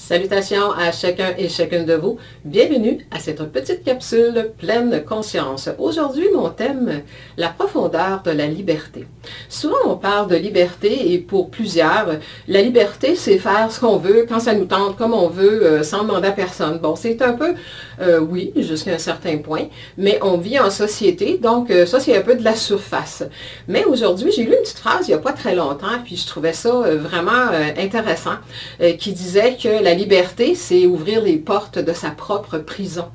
Salutations à chacun et chacune de vous. Bienvenue à cette petite capsule pleine conscience. Aujourd'hui, mon thème, la profondeur de la liberté. Souvent, on parle de liberté et pour plusieurs, la liberté, c'est faire ce qu'on veut, quand ça nous tente, comme on veut, sans demander à personne. Bon, c'est un peu, oui, jusqu'à un certain point, mais on vit en société, donc ça, c'est un peu de la surface. Mais aujourd'hui, j'ai lu une petite phrase il n'y a pas très longtemps, puis je trouvais ça vraiment intéressant, qui disait que la liberté, c'est ouvrir les portes de sa propre prison.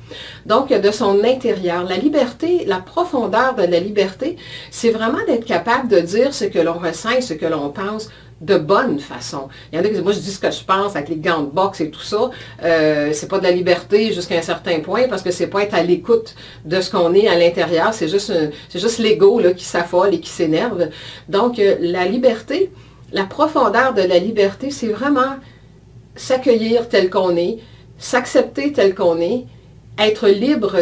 Donc, de son intérieur. La liberté, la profondeur de la liberté, c'est vraiment d'être capable de dire ce que l'on ressent et ce que l'on pense de bonne façon. Il y en a qui disent, moi je dis ce que je pense avec les gants de boxe et tout ça, c'est pas de la liberté jusqu'à un certain point parce que c'est pas être à l'écoute de ce qu'on est à l'intérieur, c'est juste l'ego qui s'affole et qui s'énerve. Donc, la liberté, la profondeur de la liberté, c'est vraiment s'accueillir tel qu'on est, s'accepter tel qu'on est, être libre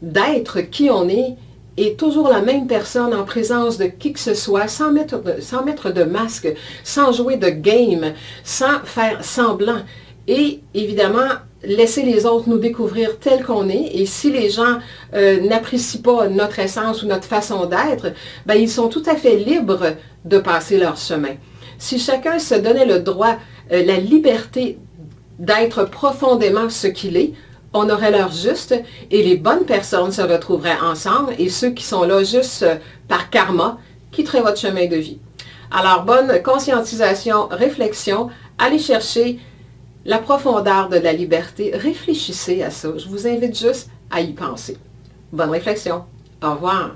d'être qui on est et toujours la même personne en présence de qui que ce soit, sans mettre de masque, sans jouer de game, sans faire semblant. Et évidemment, laisser les autres nous découvrir tel qu'on est. Et si les gens n'apprécient pas notre essence ou notre façon d'être, ben, ils sont tout à fait libres de passer leur chemin. Si chacun se donnait le droit, la liberté d'être profondément ce qu'il est, on aurait l'heure juste et les bonnes personnes se retrouveraient ensemble et ceux qui sont là juste par karma quitteraient votre chemin de vie. Alors, bonne conscientisation, réflexion, allez chercher la profondeur de la liberté, réfléchissez à ça. Je vous invite juste à y penser. Bonne réflexion. Au revoir.